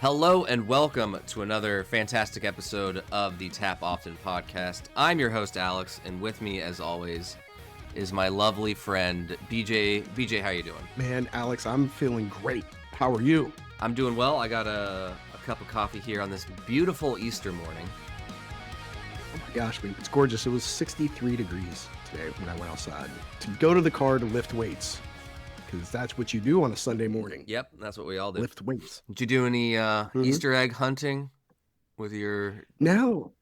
Hello and welcome to another fantastic episode of the Tap Often podcast. I'm your host, Alex, and with me, as always, is my lovely friend, BJ. BJ, how you doing? Man, Alex, I'm feeling great. How are you? I'm doing well. I got a cup of coffee here on this beautiful Easter morning. Oh my gosh, man, it's gorgeous. It was 63 degrees today when I went outside to go to the car to lift weights, because that's what you do on a Sunday morning. Yep, that's what we all do. Lift weights. Did you do any Easter egg hunting with your... No,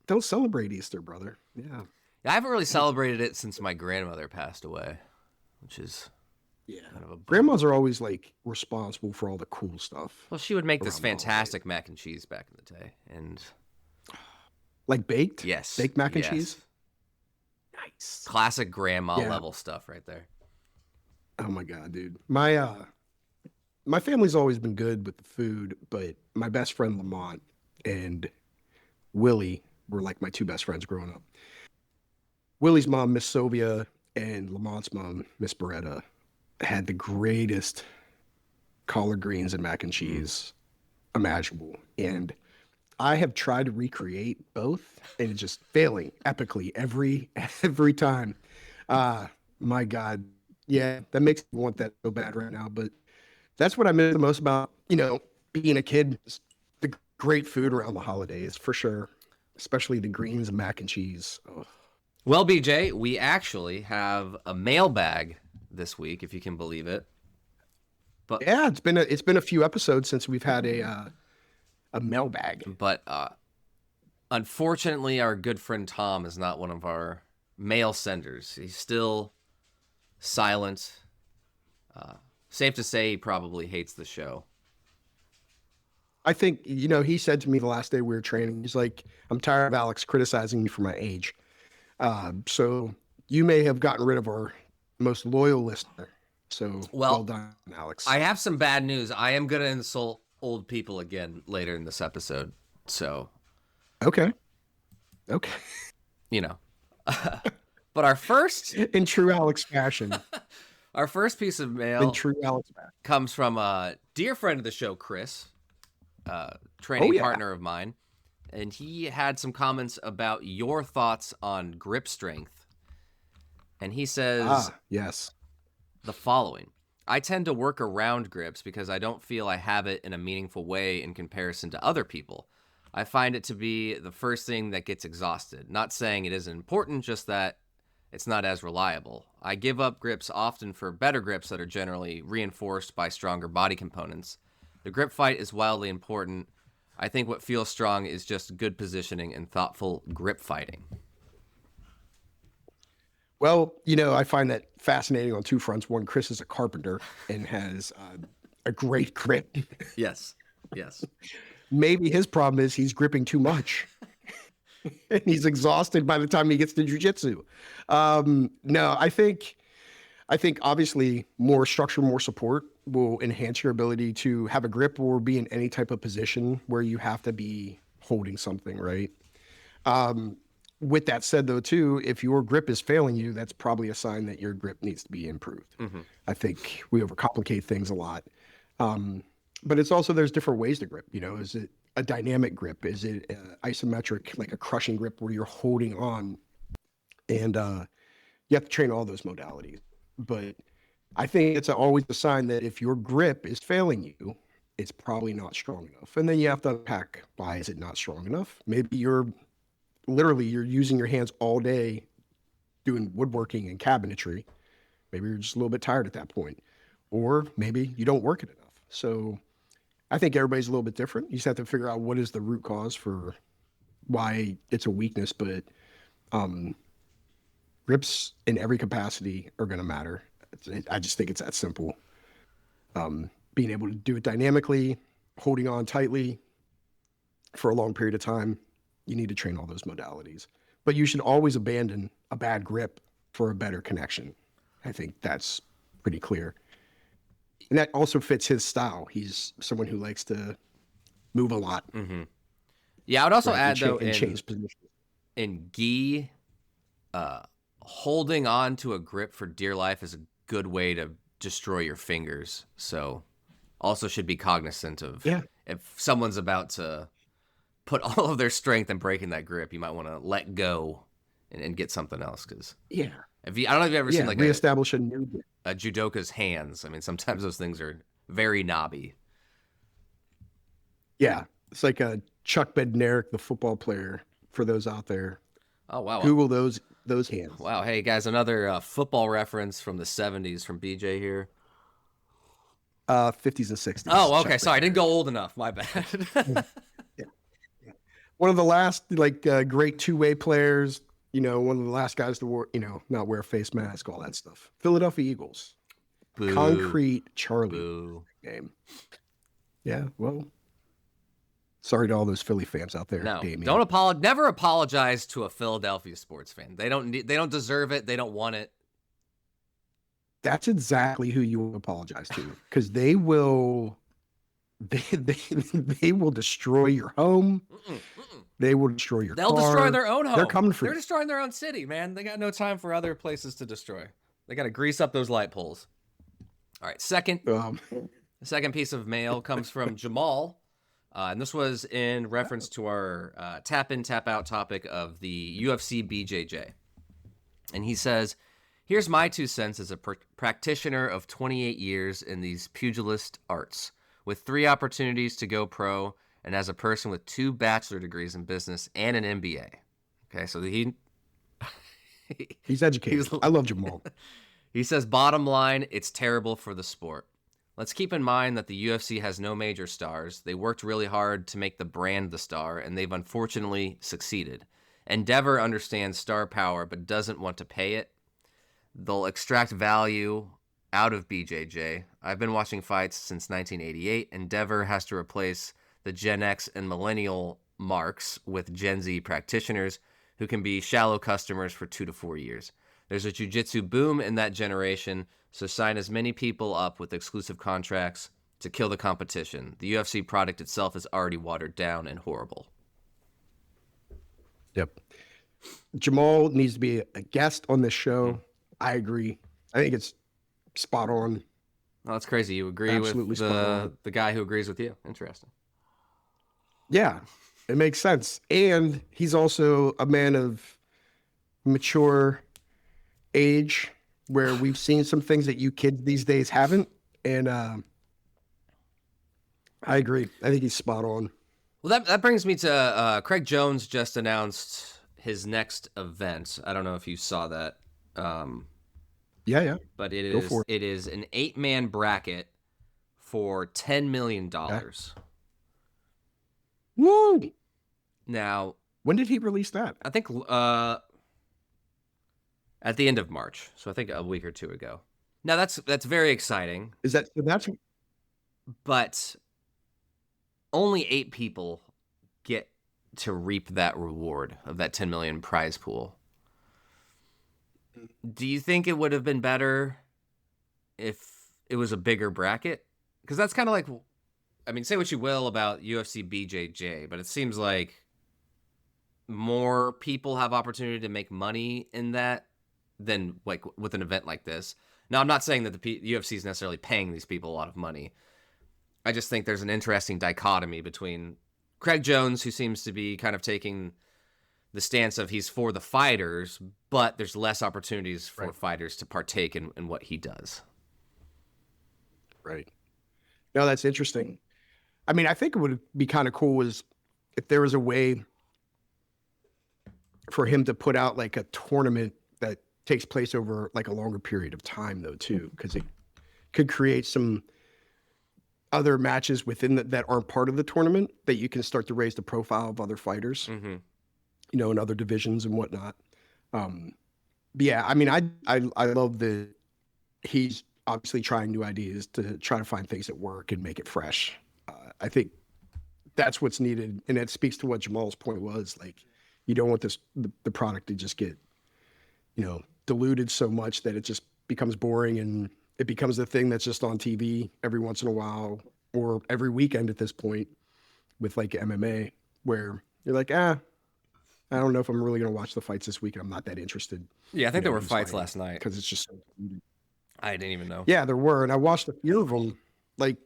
don't celebrate Easter, brother. Yeah. I haven't really celebrated it since my grandmother passed away, which is kind of a... Grandmas are always like responsible for all the cool stuff. Well, she would make this fantastic mac and cheese back in the day, and... Like baked? Yes. Baked mac and cheese? Nice. Classic grandma level stuff right there. Oh my God, dude. My family's always been good with the food, but my best friend Lamont and Willie were like my two best friends growing up. Willie's mom, Miss Sylvia, and Lamont's mom, Miss Beretta, had the greatest collard greens and mac and cheese imaginable. And I have tried to recreate both, and it's just failing epically every time. My God. Yeah, that makes me want that so bad right now. But that's what I miss the most about, being a kid. The great food around the holidays, for sure. Especially the greens and mac and cheese. Oh. Well, BJ, we actually have a mailbag this week, if you can believe it. But yeah, it's been a few episodes since we've had a mailbag. But unfortunately, our good friend Tom is not one of our mail senders. He's still silent. Safe to say he probably hates the show. I think, he said to me the last day we were training, he's like, I'm tired of Alex criticizing me for my age. So you may have gotten rid of our most loyal listener. So well done, Alex. I have some bad news. I am going to insult old people again later in this episode. So. Okay. But our first... In true Alex fashion. Our first piece of mail in true Alex fashion comes from a dear friend of the show, Chris, training partner of mine. And he had some comments about your thoughts on grip strength. And he says yes, the following. I tend to work around grips because I don't feel I have it in a meaningful way in comparison to other people. I find it to be the first thing that gets exhausted. Not saying it isn't important, just that it's not as reliable. I give up grips often for better grips that are generally reinforced by stronger body components. The grip fight is wildly important. I think what feels strong is just good positioning and thoughtful grip fighting. Well, I find that fascinating on two fronts. One, Chris is a carpenter and has a great grip. Yes. Maybe his problem is he's gripping too much. And he's exhausted by the time he gets to jiu-jitsu. No, I think obviously more structure, more support will enhance your ability to have a grip or be in any type of position where you have to be holding something, right? With that said, though, too, if your grip is failing you, that's probably a sign that your grip needs to be improved. Mm-hmm. I think we overcomplicate things a lot. But it's also, there's different ways to grip. Is it a dynamic grip? Is it isometric, like a crushing grip where you're holding on? And you have to train all those modalities. But I think it's always a sign that if your grip is failing you, it's probably not strong enough. And then you have to unpack, why is it not strong enough? Maybe you're using your hands all day doing woodworking and cabinetry. Maybe you're just a little bit tired at that point. Or maybe you don't work it enough. So I think everybody's a little bit different. You just have to figure out what is the root cause for why it's a weakness. But grips in every capacity are going to matter. I just think it's that simple. Being able to do it dynamically, holding on tightly for a long period of time, you need to train all those modalities. But you should always abandon a bad grip for a better connection. I think that's pretty clear. And that also fits his style. He's someone who likes to move a lot. Mm-hmm. Yeah, I would also add, though, change positions. In gi, holding on to a grip for dear life is a good way to destroy your fingers. So also should be cognizant of Yeah. if someone's about to put all of their strength in breaking that grip, you might want to let go and get something else. Because Yeah. if you, I don't know if you've ever seen Yeah. like Reestablish a new. a judoka's hands. I mean, sometimes those things are very knobby. Yeah. It's like a Chuck Bednarik, the football player, for those out there. Oh wow, Google those hands. wow. Hey guys, another football reference from the '70s from BJ here. 50s and 60s. Oh, Chuck okay. Sorry, I didn't Bednarik. go old enough. My bad. Yeah. Yeah. One of the last great two-way players. One of the last guys to not wear a face mask, all that stuff. Philadelphia Eagles. Boo. Concrete Charlie Boo. game. Yeah. Well, sorry to all those Philly fans out there. No, Damien. never apologize to a Philadelphia sports fan. They don't deserve it. They don't want it. That's exactly who you apologize to, because they will destroy your home. They will destroy your They'll car. destroy their own home. They're coming for They're you. destroying their own city, man. They got no time for other places to destroy. They got to grease up those light poles. All right, the second piece of mail comes from Jamal. And this was in reference to our tap in, tap out topic of the UFC BJJ. And he says, here's my 2 cents as a practitioner of 28 years in these pugilist arts, with 3 opportunities to go pro, and as a person with 2 bachelor degrees in business and an MBA. Okay, so he's educated. I love Jamal. He says, bottom line, it's terrible for the sport. Let's keep in mind that the UFC has no major stars. They worked really hard to make the brand the star, and they've unfortunately succeeded. Endeavor understands star power, but doesn't want to pay it. They'll extract value out of BJJ. I've been watching fights since 1988. Endeavor has to replace the Gen X and millennial marks with Gen Z practitioners who can be shallow customers for 2 to 4 years. There's a jiu-jitsu boom in that generation, so sign as many people up with exclusive contracts to kill the competition. The UFC product itself is already watered down and horrible. Yep. Jamal needs to be a guest on this show. I agree. I think it's spot on. Oh, that's crazy. You agree Absolutely with the guy who agrees with you. Interesting. Yeah, it makes sense. And he's also a man of mature age, where we've seen some things that you kids these days haven't. And I agree. I think he's spot on. Well, that brings me to Craig Jones just announced his next event. I don't know if you saw that. Yeah. But it is an 8-man bracket for $10 million. Woo! Now, when did he release that? I think at the end of March, so I think a week or 2 ago. Now that's very exciting. That's but only 8 people get to reap that reward of that 10 million prize pool. Do you think it would have been better if it was a bigger bracket? Because that's kind of like, I mean, say what you will about UFC BJJ, but it seems like more people have opportunity to make money in that than like with an event like this. Now, I'm not saying that the UFC is necessarily paying these people a lot of money. I just think there's an interesting dichotomy between Craig Jones, who seems to be kind of taking the stance of he's for the fighters, but there's less opportunities for fighters to partake in what he does. Right. No, that's interesting. I mean, I think it would be kind of cool if there was a way for him to put out like a tournament that takes place over like a longer period of time, though, too, because it could create some other matches within that aren't part of the tournament that you can start to raise the profile of other fighters, in other divisions and whatnot. But yeah, I mean, I love that he's obviously trying new ideas to try to find things that work and make it fresh. I think that's what's needed. And it speaks to what Jamal's point was. Like, you don't want the product to just get, diluted so much that it just becomes boring and it becomes a thing that's just on TV every once in a while or every weekend at this point with like MMA, where you're like, I don't know if I'm really going to watch the fights this week. I'm not that interested. Yeah, I think there were fights last night. Because it's just so diluted. I didn't even know. Yeah, there were. And I watched a few of them. Like,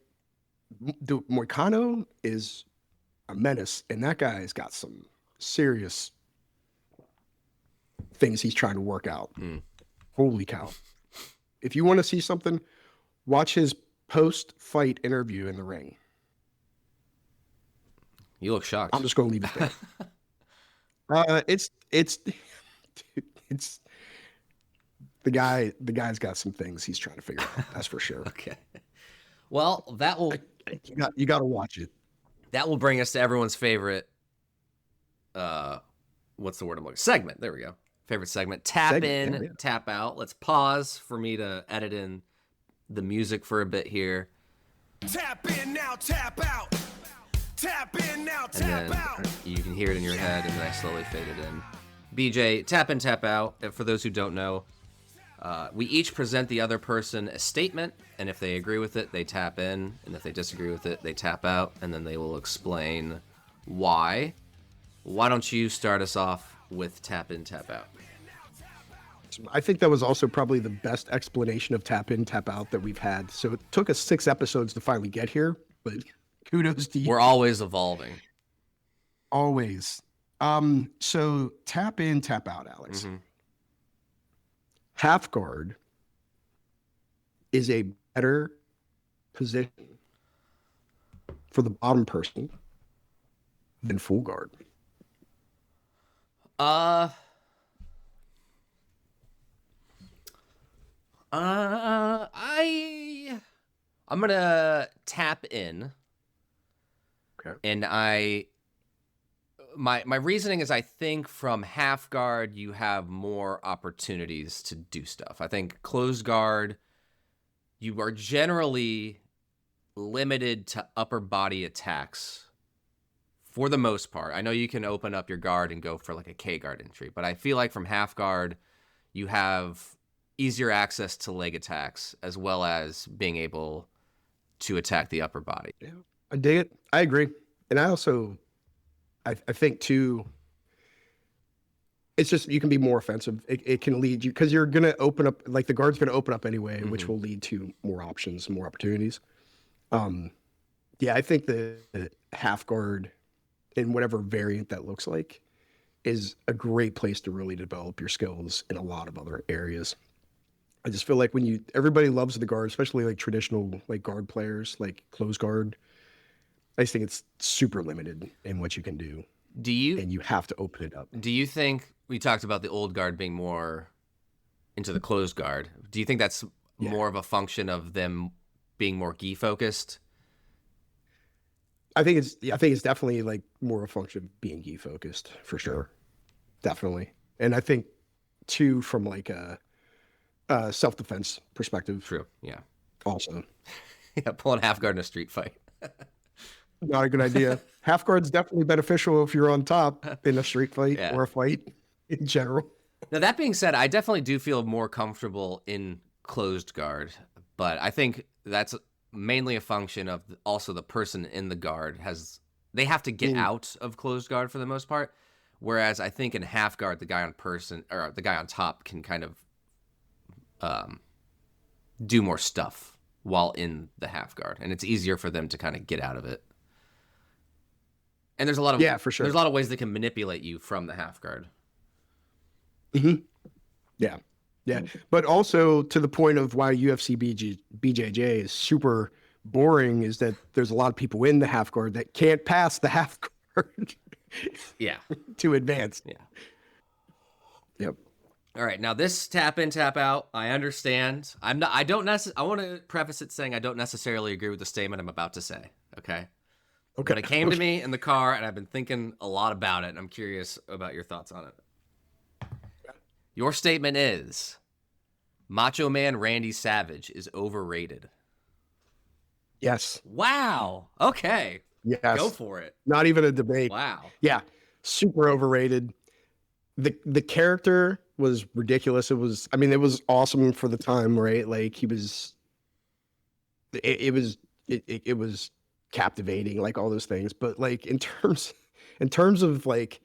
Moicano is a menace, and that guy's got some serious things he's trying to work out. Holy cow. If you want to see something, watch his post-fight interview in the ring. You look shocked. I'm just going to leave it there. It's the guy's got some things he's trying to figure out. That's for sure. Okay. Well, You got to watch it. That will bring us to everyone's favorite. What's the word I'm looking? Segment. There we go. Favorite segment. Tap in, tap out. Let's pause for me to edit in the music for a bit here. Tap in now, tap out. Tap in now, tap out. You can hear it in your head, and then I slowly fade it in. BJ, tap in, tap out. For those who don't know, we each present the other person a statement, and if they agree with it, they tap in, and if they disagree with it, they tap out, and then they will explain why. Why don't you start us off with tap in, tap out? I think that was also probably the best explanation of tap in, tap out that we've had. So it took us 6 episodes to finally get here, but kudos to you. We're always evolving. Always. So tap in, tap out, Alex. Half guard is a better position for the bottom person than full guard. I'm gonna tap in. Okay. And my reasoning is I think from half guard you have more opportunities to do stuff. I think closed guard you are generally limited to upper body attacks for the most part. I know you can open up your guard and go for like a K guard entry, but I feel like from half guard you have easier access to leg attacks as well as being able to attack the upper body. Yeah, I dig it. I agree. And I also, I think too, it's just, you can be more offensive. It can lead you, because you're going to open up, like the guard's going to open up anyway, which will lead to more options, more opportunities. Yeah, I think the half guard in whatever variant that looks like is a great place to really develop your skills in a lot of other areas. I just feel like everybody loves the guard, especially like traditional like guard players, like close guard. I just think it's super limited in what you can do. And you have to open it up. Do you think, we talked about the old guard being more into the closed guard. Do you think that's more of a function of them being more gi focused? I think it's definitely like more a function of being gi focused for sure. Definitely. And I think too, from like a self-defense perspective. True. Yeah. Also. Yeah. Pulling half guard in a street fight. Not a good idea. Half guard's definitely beneficial if you're on top in a street fight or a fight in general. Now, that being said, I definitely do feel more comfortable in closed guard, but I think that's mainly a function of also the person in the guard they have to get out of closed guard for the most part. Whereas I think in half guard, the guy on top can kind of do more stuff while in the half guard, and it's easier for them to kind of get out of it. And there's a lot of for sure. There's a lot of ways they can manipulate you from the half guard. Yeah. But also to the point of why UFC BJJ is super boring is that there's a lot of people in the half guard that can't pass the half guard. To advance. Yep. All right, now this tap in, tap out, I understand. I want to preface it saying I don't necessarily agree with the statement I'm about to say, okay? But it came to me in the car, and I've been thinking a lot about it, and I'm curious about your thoughts on it. Your statement is, Macho Man Randy Savage is overrated. Yes. Wow. Okay. Yes. Go for it. Not even a debate. Wow. Yeah. Super overrated. The character was ridiculous. It was awesome for the time, right? Like it was captivating, like all those things. But like in terms of like,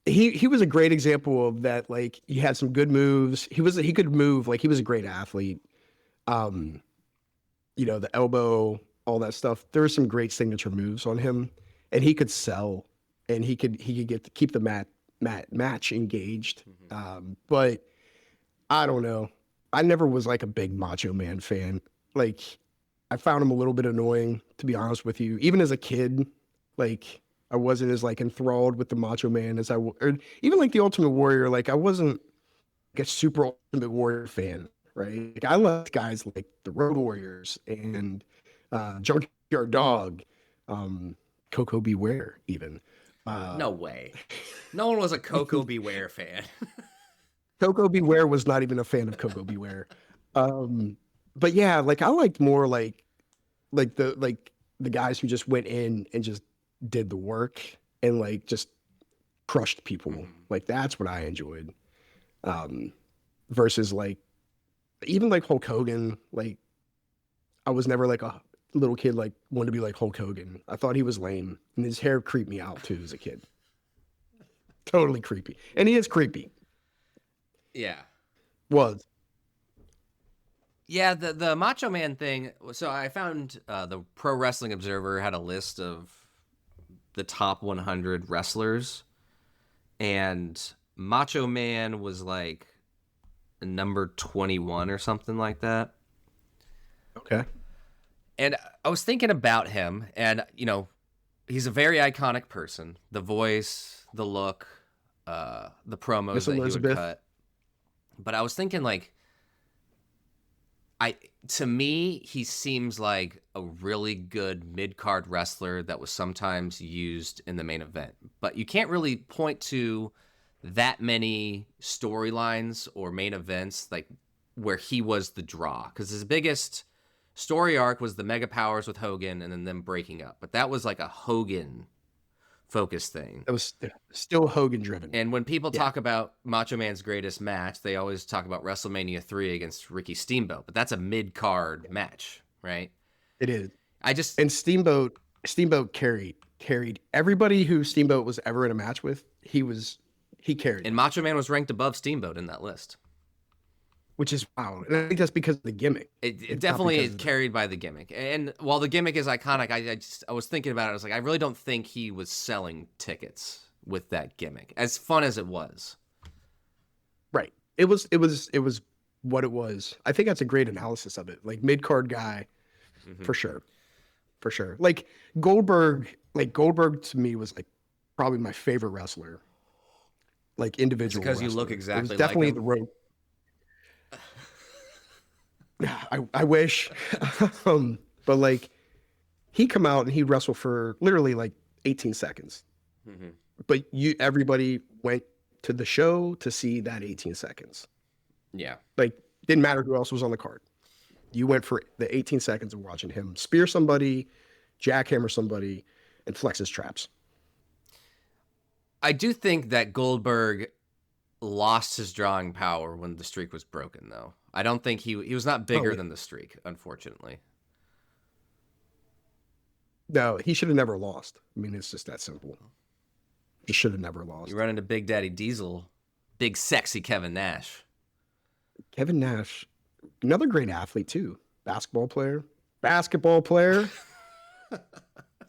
he was a great example of that. Like he had some good moves. He could move. Like he was a great athlete. the elbow, all that stuff. There were some great signature moves on him, and he could sell, and he could keep the match engaged. But I don't know. I never was like a big Macho Man fan. Like, I found him a little bit annoying, to be honest with you. Even as a kid, like I wasn't as like enthralled with the Macho Man as or even like the Ultimate Warrior. Like I wasn't like a super Ultimate Warrior fan, right? Like, I loved guys like the Road Warriors and Junkyard Dog, Coco Beware, even. No way. No one was a Coco Beware fan. Coco Beware was not even a fan of Coco Beware. But yeah, like I liked more like the guys who just went in and just did the work and like just crushed people. Like that's what I enjoyed. Versus like even like Hulk Hogan, like I was never like a little kid like wanted to be like Hulk Hogan. I thought he was lame and his hair creeped me out too as a kid. Totally creepy. And he is creepy. Yeah. Was. Yeah, the Macho Man thing. So I found the Pro Wrestling Observer had a list of the top 100 wrestlers, and Macho Man was like number 21 or something like that. Okay. And I was thinking about him, and he's a very iconic person. The voice, the look, the promos Miss that Elizabeth. he would cut. But I was thinking like, to me, he seems like a really good mid-card wrestler that was sometimes used in the main event. But you can't really point to that many storylines or main events like where he was the draw. Because his biggest story arc was the Mega Powers with Hogan and then them breaking up. But that was like a Hogan focused thing. That was still Hogan driven. And when people talk about Macho Man's greatest match, they always talk about WrestleMania 3 against Ricky Steamboat, but that's a mid-card match, right? It is. And Steamboat carried everybody who Steamboat was ever in a match with. He carried. And Macho Man was ranked above Steamboat in that list. Which is wow. And I think that's because of the gimmick. It definitely is carried by the gimmick. And while the gimmick is iconic, I was thinking about it. I was like, I really don't think he was selling tickets with that gimmick, as fun as it was. Right. It was what it was. I think that's a great analysis of it. Like mid-card guy, for sure. For sure. Like Goldberg to me was like probably my favorite wrestler. Like individual. Because you look exactly it was definitely like him. the road. I wish. But like he come out and he'd wrestle for literally like 18 seconds. But everybody went to the show to see that 18 seconds. Yeah. Like didn't matter who else was on the card. You went for the 18 seconds of watching him spear somebody, jackhammer somebody, and flex his traps. I do think that Goldberg lost his drawing power when the streak was broken, though. I don't think he was not bigger than the streak, unfortunately. No, he should have never lost. I mean, it's just that simple. He should have never lost. You run into Big Daddy Diesel, big sexy Kevin Nash. Kevin Nash, another great athlete too. Basketball player.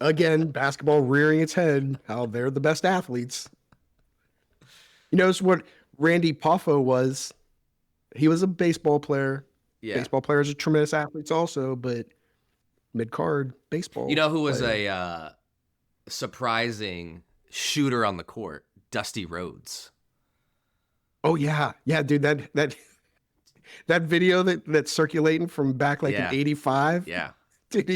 Again, basketball rearing its head. How they're the best athletes. You notice what Randy Poffo was? He was a baseball player. Yeah. Baseball players are tremendous athletes also, but mid-card baseball. You know who was a surprising shooter on the court? Dusty Rhodes. Oh yeah. Yeah, dude, that video that's circulating from back like in 85. Yeah. Dude,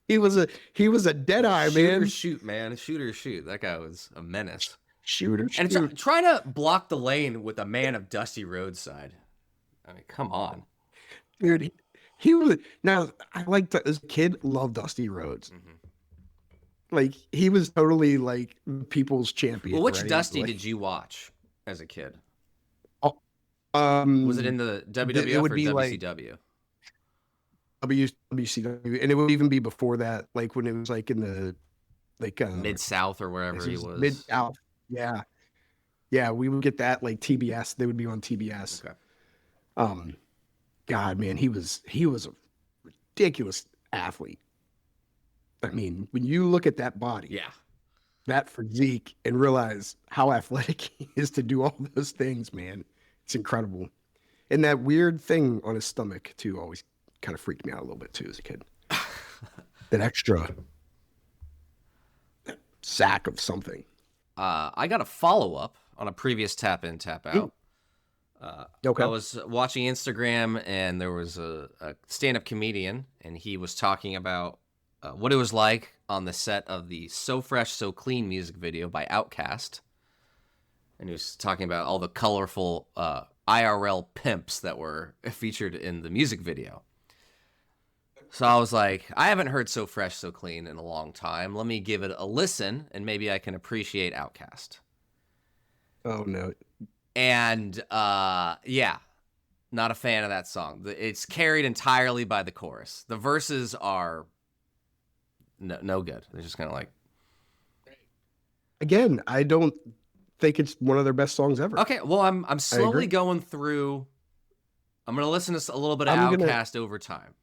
he was a dead eye, man. Shoot, man. Shoot. That guy was a menace. Shooter. And trying to block the lane with a man of Dusty Rhodes' side. I mean, come on. Dude, he was. Now, I liked as a kid, loved Dusty Rhodes. Like, he was totally like people's champion. Well, which right? Dusty did you watch as a kid? Was it in the WWF it would or be WCW? WCW, and it would even be before that, like when it was like in the Mid-South or wherever he was. Mid-South, yeah. We would get that like TBS. They would be on TBS. Okay. God, man, he was a ridiculous athlete. I mean, when you look at that body, Yeah. that physique, and realize how athletic he is to do all those things, man, it's incredible. And that weird thing on his stomach too always kind of freaked me out a little bit too as a kid. That extra sack of something. I got a follow-up on a previous Tap In, Tap Out. Okay. I was watching Instagram, and there was a stand-up comedian, and he was talking about what it was like on the set of the So Fresh, So Clean music video by Outkast. And he was talking about all the colorful IRL pimps that were featured in the music video. So I was like, I haven't heard So Fresh, So Clean in a long time. Let me give it a listen, and maybe I can appreciate Outkast. Oh, no. And yeah, not a fan of that song. It's carried entirely by the chorus. The verses are no good. They're just kind of like. Again, I don't think it's one of their best songs ever. Okay, well, I'm slowly going through. I'm gonna listen to a little bit of Outkast over time.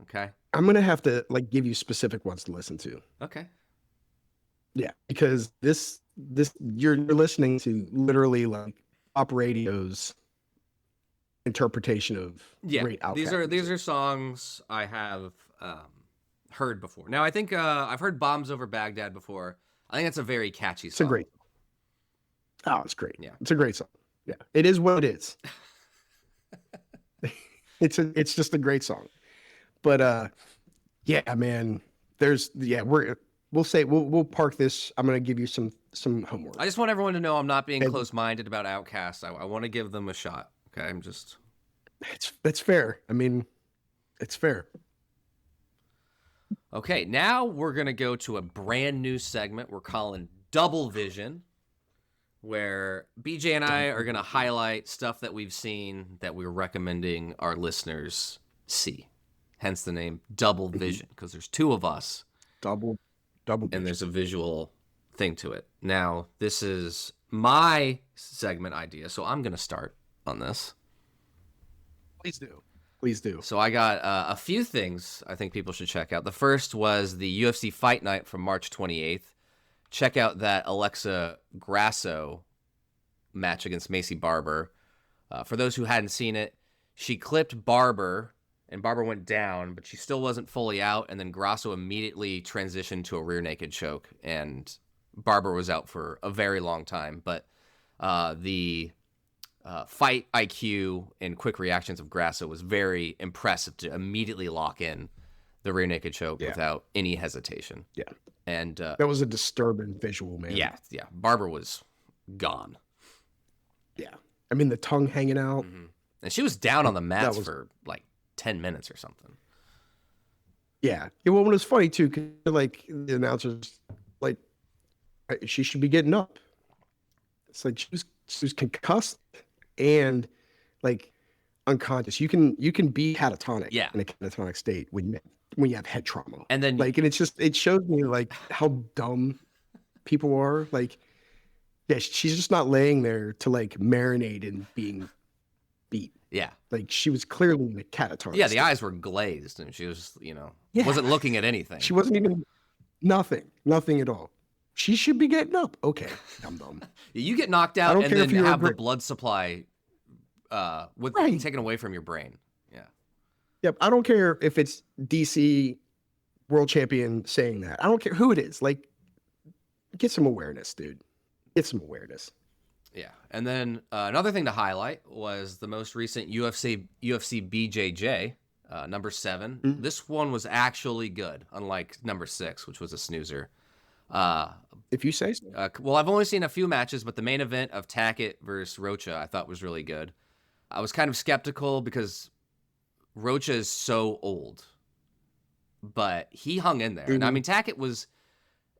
Okay. I'm gonna have to like give you specific ones to listen to. Okay. Yeah, because this you're listening to literally like pop radio's interpretation of great Outkast. These are songs I have heard before. Now I think I've heard "Bombs Over Baghdad" before. I think it's a very catchy song. It's a great. Oh, it's great. Yeah, it's a great song. Yeah, it is what it is. It's just a great song. But yeah, man. We'll park this. I'm gonna give you some homework. I just want everyone to know I'm not being close-minded about Outkast. I want to give them a shot. Okay, I'm just. That's fair. I mean, it's fair. Okay, now we're gonna go to a brand new segment we're calling Double Vision, where BJ and I are gonna highlight stuff that we've seen that we're recommending our listeners see. Hence the name Double Vision, because there's two of us. Double and there's a visual thing to it. Now, this is my segment idea, so I'm going to start on this. Please do. So I got a few things I think people should check out. The first was the UFC Fight Night from March 28th. Check out that Alexa Grasso match against Macy Barber. For those who hadn't seen it, she clipped Barber, and Barber went down, but she still wasn't fully out, and then Grasso immediately transitioned to a rear naked choke, and Barber was out for a very long time. But the fight IQ and quick reactions of Grasso was very impressive to immediately lock in the rear naked choke without any hesitation. Yeah. And that was a disturbing visual, man. Yeah. Barber was gone. Yeah. I mean, the tongue hanging out. Mm-hmm. And she was down on the mats for like 10 minutes or something. Yeah. Well, it was funny too, because like the announcers, like, she should be getting up. It's like she was concussed and like unconscious. You can be catatonic in a catatonic state when you have head trauma. And then like, and it shows me like how dumb people are. Like, yeah, she's just not laying there to like marinate in being beat. Yeah. Like she was clearly in a catatonic Yeah, the state. eyes were glazed and she was, wasn't looking at anything. She wasn't even nothing at all. She should be getting up. Okay, dumb. You get knocked out and then have the blood supply taken away from your brain. Yeah. Yep. I don't care if it's DC world champion saying that. I don't care who it is. Like, get some awareness, dude. Get some awareness. Yeah. And then another thing to highlight was the most recent UFC BJJ, number 7. Mm-hmm. This one was actually good, unlike number 6, which was a snoozer. If you say so. Well, I've only seen a few matches, but the main event of Tackett versus Rocha I thought was really good. I was kind of skeptical because Rocha is so old, but he hung in there. Mm-hmm. And I mean, Tackett was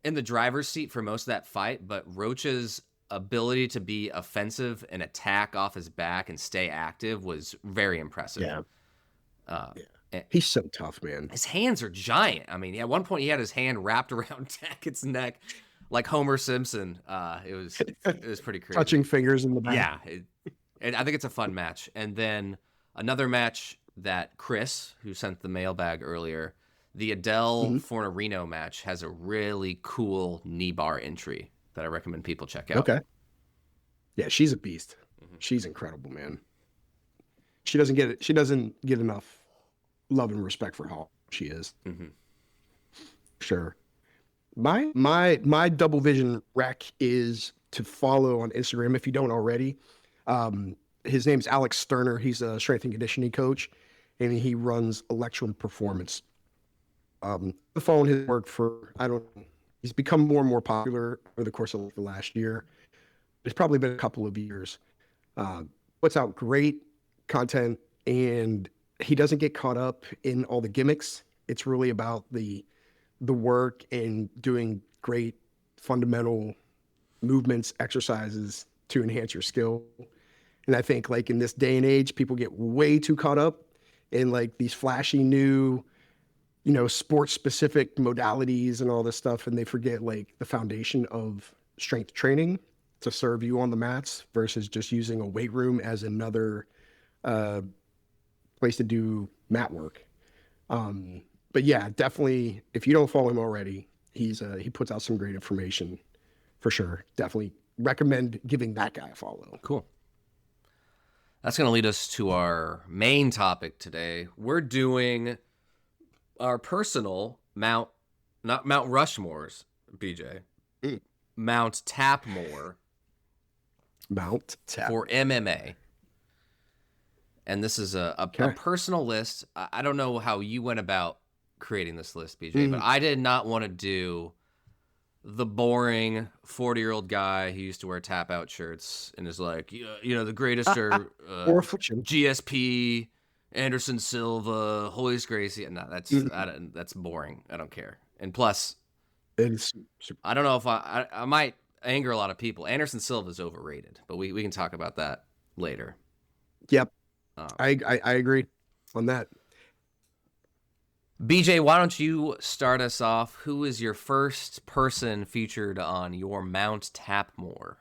in the driver's seat for most of that fight, but Rocha's ability to be offensive and attack off his back and stay active was very impressive. Yeah. He's so tough, man. His hands are giant. I mean, at one point he had his hand wrapped around Tackett's neck like Homer Simpson. It was pretty crazy. Touching fingers in the back. Yeah. And I think it's a fun match. And then another match that Chris, who sent the mailbag earlier, the Adele Fornerino match has a really cool knee bar entry that I recommend people check out. Okay. Yeah, she's a beast. She's incredible, man. She doesn't get enough love and respect for how she is. Sure. My double vision rec is to follow on Instagram if you don't already. His name's Alex Sterner. He's a strength and conditioning coach, and he runs Electrum Performance. The phone has worked for, I don't know, he's become more and more popular over the course of the last year. It's probably been a couple of years. Puts out great content, and he doesn't get caught up in all the gimmicks. It's really about the work and doing great fundamental movements, exercises to enhance your skill. And I think like in this day and age, people get way too caught up in like these flashy new, sports specific modalities and all this stuff. And they forget like the foundation of strength training to serve you on the mats versus just using a weight room as another place to do mat work. But yeah, definitely, if you don't follow him already, he puts out some great information for sure. Definitely recommend giving that guy a follow. Cool. That's going to lead us to our main topic today. We're doing our personal not Mount Rushmores, BJ. Mount Tapmore. Mount Tapmore. For MMA. And this is a personal list. I don't know how you went about creating this list, BJ, but I did not want to do the boring 40-year-old guy who used to wear tap-out shirts and is like, the greatest are or affliction. GSP, Anderson Silva, Horace Gracie. No, that's boring. I don't care. And plus, I don't know if I might anger a lot of people. Anderson Silva is overrated, but we can talk about that later. Yep. I agree on that. BJ, why don't you start us off? Who is your first person featured on your Mount Tapmore?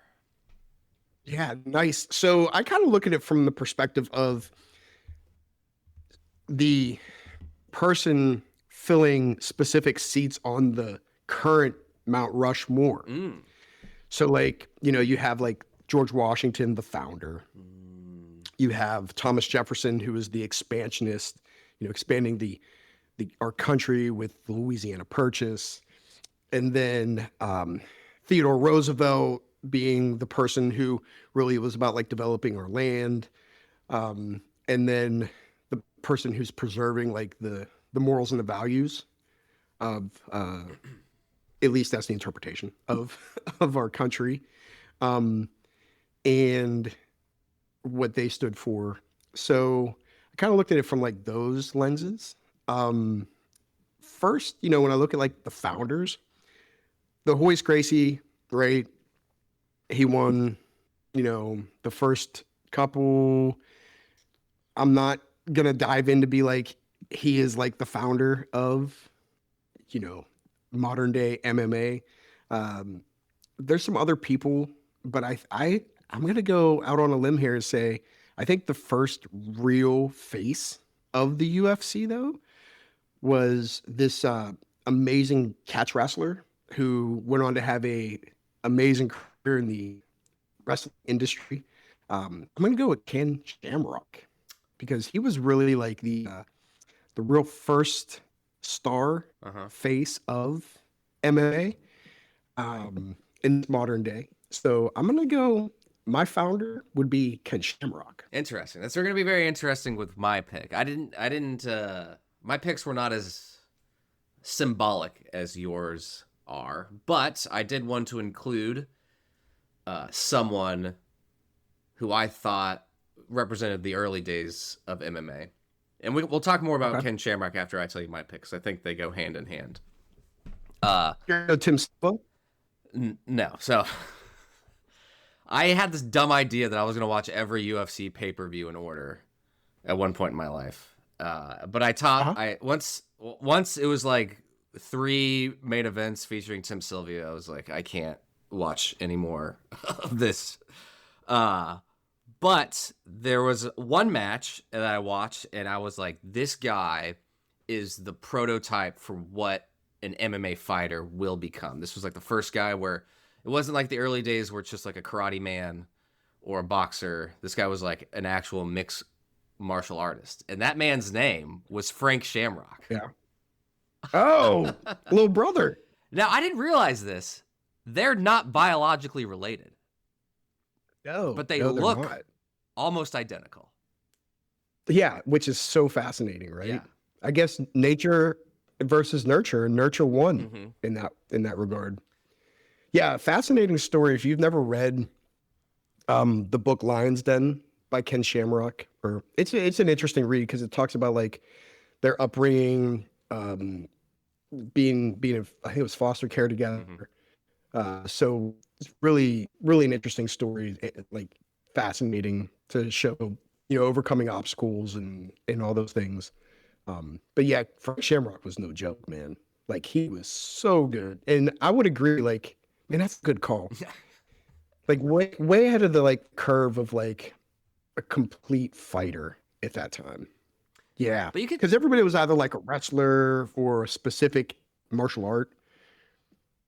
Yeah, nice. So I kind of look at it from the perspective of the person filling specific seats on the current Mount Rushmore. So like, you have like George Washington, the founder. You have Thomas Jefferson, who is the expansionist, expanding our country with the Louisiana Purchase. And then Theodore Roosevelt being the person who really was about like developing our land. And then the person who's preserving like the morals and the values of, at least that's the interpretation of our country. And what they stood for. So I kind of looked at it from like those lenses. First, when I look at like the founders, the Horace Gracie, right? He won, the first couple. I'm not going to dive in to be like, he is like the founder of, modern day MMA. There's some other people, but I'm going to go out on a limb here and say, I think the first real face of the UFC though, was this amazing catch wrestler who went on to have a amazing career in the wrestling industry. I'm going to go with Ken Shamrock because he was really like the real first star face of MMA in modern day. So I'm going to go, my founder would be Ken Shamrock. Interesting. That's going to be very interesting with my pick. My picks were not as symbolic as yours are, but I did want to include someone who I thought represented the early days of MMA. And we'll talk more about Ken Shamrock after I tell you my picks. I think they go hand in hand. Tim Silva? No. So I had this dumb idea that I was going to watch every UFC pay-per-view in order at one point in my life. But once it was like 3 main events featuring Tim Sylvia, I was like, I can't watch any more of this. But there was one match that I watched, and I was like, this guy is the prototype for what an MMA fighter will become. This was like the first guy where it wasn't like the early days where it's just like a karate man or a boxer. This guy was like an actual mixed martial artist. And that man's name was Frank Shamrock. Yeah. Oh, little brother. Now, I didn't realize this. They're not biologically related. No, but they they're look not. almost identical. Yeah, which is so fascinating, right? Yeah. I guess nature versus nurture, and nurture won Mm-hmm. in that regard. Yeah, fascinating story. If you've never read the book Lion's Den by Ken Shamrock, or it's an interesting read because it talks about like their upbringing, being I think it was foster care together. So it's really an interesting story, like fascinating to show, overcoming obstacles and all those things. But yeah, Frank Shamrock was no joke, man. Like he was so good, and I would agree. Like, man, that's a good call. Like way ahead of the like curve of like a complete fighter at that time. Yeah, But you could, because everybody was either like a wrestler or a specific martial art.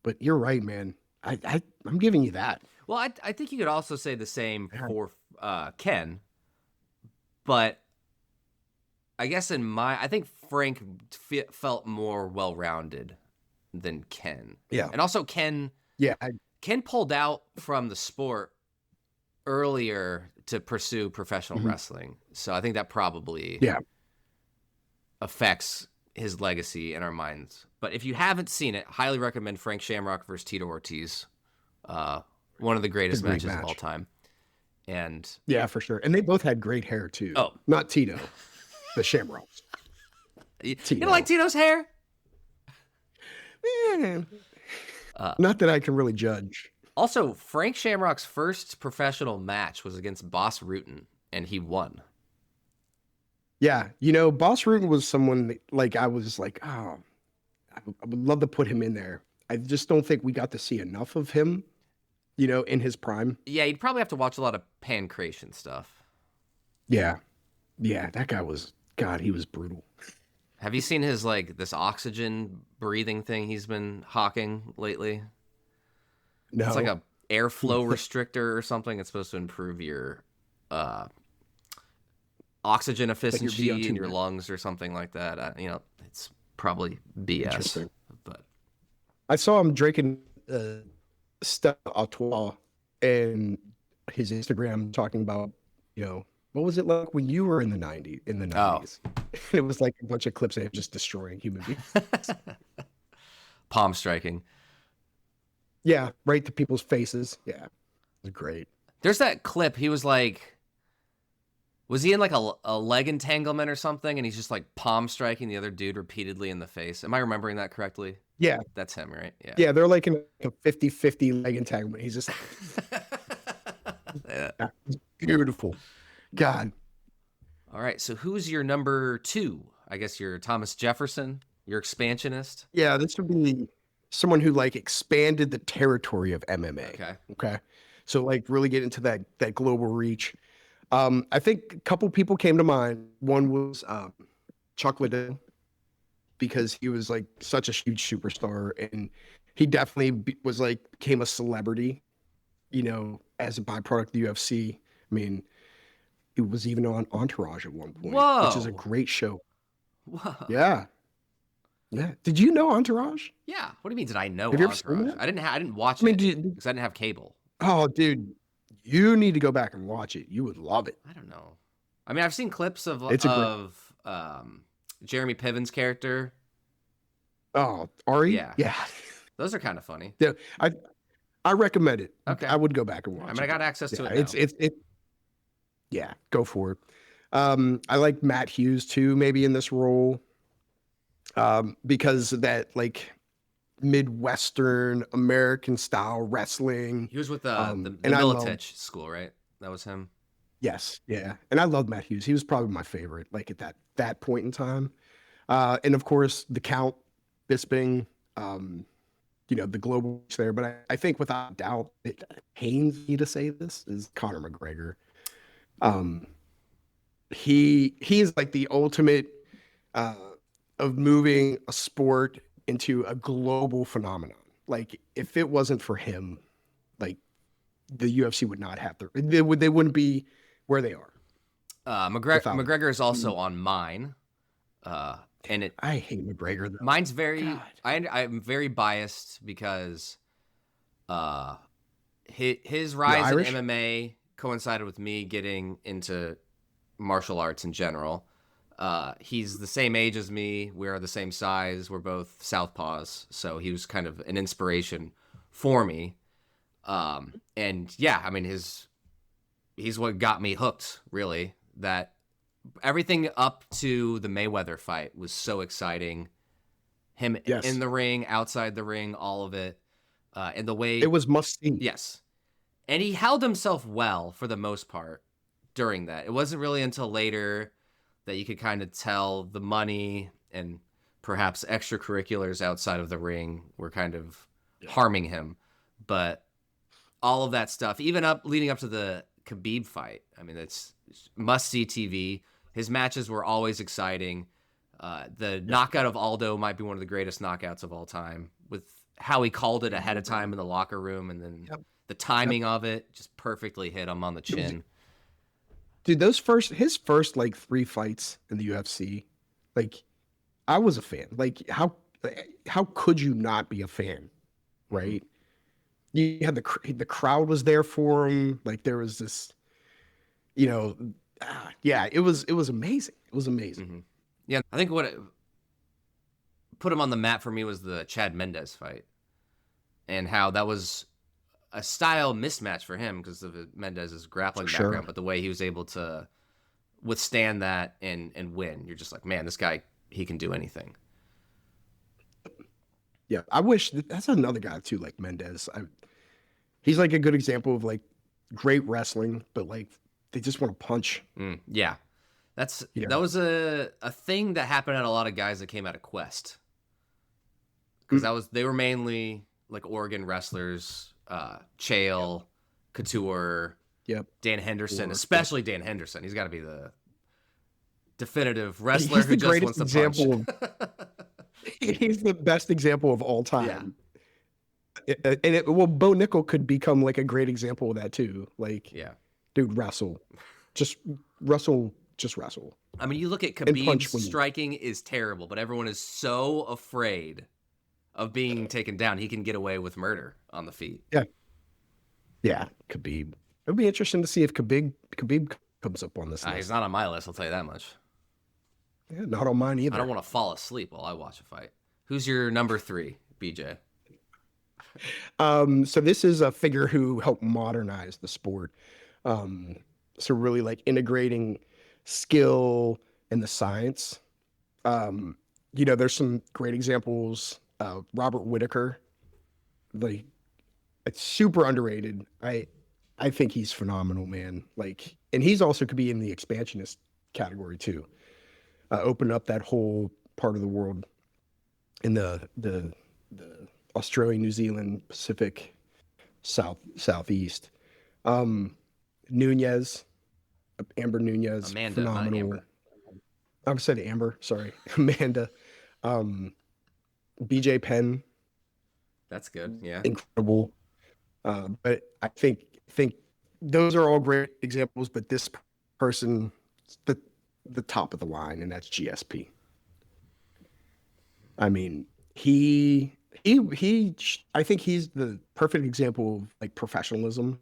But you're right, man. I'm giving you that. well, I think you could also say the same for Ken, but I guess I think Frank felt more well-rounded than Ken. Yeah. And also Ken Yeah, pulled out from the sport earlier to pursue professional wrestling. So I think that probably yeah. affects his legacy in our minds. But if you haven't seen it, highly recommend Frank Shamrock versus Tito Ortiz. One of the greatest great matches of match. all time. And Yeah, for sure. And they both had great hair too. Oh. Not Tito, the Shamrocks. you don't like Tito's hair? Man. Not that I can really judge. Also, Frank Shamrock's first professional match was against Boss Rutan, and he won. Yeah, Boss Rutan was someone that, like I was like, oh, I would love to put him in there. I just don't think we got to see enough of him, in his prime. Yeah, you'd probably have to watch a lot of pancration stuff. Yeah. Yeah, that guy was, God, he was brutal. Have you seen his, like, this oxygen breathing thing he's been hawking lately? No. It's like a airflow restrictor or something. It's supposed to improve your oxygen efficiency VO2 in your max. lungs or something like that. It's probably BS. Interesting. But I saw him drinking Stella Artois and his Instagram talking about, what was it like when you were in the 90s? It was like a bunch of clips of him just destroying human beings. palm striking. Yeah, right to people's faces. Yeah, it was great. There's that clip. He was like, was he in like a leg entanglement or something? And he's just like palm striking the other dude repeatedly in the face. Am I remembering that correctly? Yeah. That's him, right? Yeah. Yeah, they're like in a 50-50 leg entanglement. He's just Yeah. beautiful. God. All right. So who's your number 2? I guess you're Thomas Jefferson, your expansionist. Yeah, this would be someone who like expanded the territory of MMA. Okay. Okay. So like really get into that global reach. I think a couple people came to mind. One was Chuck Liddell, because he was like such a huge superstar, and he definitely became a celebrity, as a byproduct of the UFC. I mean, he was even on Entourage at one point, which is a Whoa. great show. Whoa. Yeah. Yeah. Did you know Entourage? Yeah. What do you mean? Did I know Have you ever seen Entourage? that? I didn't watch I mean, it because I didn't have cable. oh, dude, you need to go back and watch it. You would love it. I don't know. I mean, I've seen clips of It's a great- Jeremy Piven's character. Oh, Ari? Yeah. Yeah. Those are kind of funny. Yeah. I recommend it. Okay. I would go back and watch I mean, I it. got access to Yeah, it now. yeah, go for it. I like Matt Hughes too, maybe in this role. Because of that like Midwestern American style wrestling. He was with the and I love- Militech school, right? That was him. Yes, yeah. And I love Matt Hughes. He was probably my favorite, like at that point in time. And of course the Count Bisping, the global reach there. But I think without doubt, it pains me to say this, is Conor McGregor. Um, he is like the ultimate uh, of moving a sport into a global phenomenon. Like if it wasn't for him, like the UFC would not have they wouldn't be where they are without him. McGregor is also on mine, and I hate McGregor though. mine's very. God. I'm very biased because uh, his You're rise in Irish? MMA coincided with me getting into martial arts in general. He's the same age as me. We're the same size. We're both southpaws, so he was kind of an inspiration for me. And yeah, I mean, he's what got me hooked. Really, that everything up to the Mayweather fight was so exciting. Him Yes. in the ring, outside the ring, all of it, and the way It was must see. yes, and he held himself well for the most part during that. It wasn't really until later that you could kind of tell the money and perhaps extracurriculars outside of the ring were kind of harming him. But all of that stuff, even up leading up to the Khabib fight, I mean, it's must see TV. His matches were always exciting. The knockout of Aldo might be one of the greatest knockouts of all time, with how he called it ahead of time in the locker room, and then the timing of it just perfectly hit him on the chin. Dude, his first like 3 fights in the UFC, like I was a fan. Like how could you not be a fan, right? You had the crowd was there for him. Like there was this, yeah, it was amazing. It was amazing. Mm-hmm. Yeah, I think what put him on the map for me was the Chad Mendes fight, and how that was a style mismatch for him because of Mendez's grappling background, but the way he was able to withstand that and win, you're just like, man, this guy, he can do anything. Yeah, I wish that's another guy too, like Mendez. He's like a good example of like great wrestling, but like they just want to punch. Yeah, that was a thing that happened at a lot of guys that came out of Quest, because they were mainly like Oregon wrestlers. Chael, Couture, Dan Henderson, especially Dan Henderson. He's got to be the definitive wrestler who just wants to punch. He's the best example of all time. Yeah. Bo Nickel could become like a great example of that too. Like, dude, wrestle. Just wrestle. I mean, you look at Khabib's striking is terrible, but everyone is so afraid of being taken down. He can get away with murder on the feet. Yeah, Khabib. It'd be interesting to see if Khabib comes up on this list. He's not on my list, I'll tell you that much. Yeah, not on mine either. I don't want to fall asleep while I watch a fight. Who's your number 3, BJ? So this is a figure who helped modernize the sport. So really like integrating skill and the science. There's some great examples. Robert Whitaker, like it's super underrated. I think he's phenomenal, man. Like, and he's also could be in the expansionist category too. Open up that whole part of the world in the Australia, New Zealand, Pacific, Southeast. Nunez, Amber Nunez, Amanda, phenomenal. not Amber. I said Amber, sorry, Amanda. BJ Penn. That's good. Yeah. Incredible. But I think those are all great examples, but this person, the top of the line, and that's GSP. I mean, I think he's the perfect example of like professionalism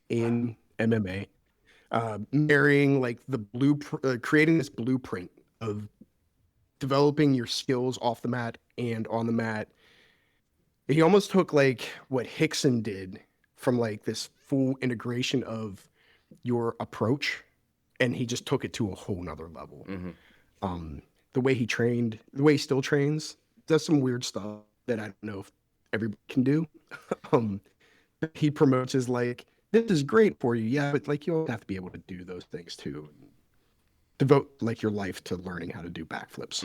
in MMA. Marrying like the creating this blueprint of developing your skills off the mat and on the mat. He almost took like what Hickson did from like this full integration of your approach, and he just took it to a whole nother level. The way he trained, the way he still trains, does some weird stuff that I don't know if everybody can do. He promotes as like, this is great for you, yeah, but like you'll have to be able to do those things too. Devote like your life to learning how to do backflips.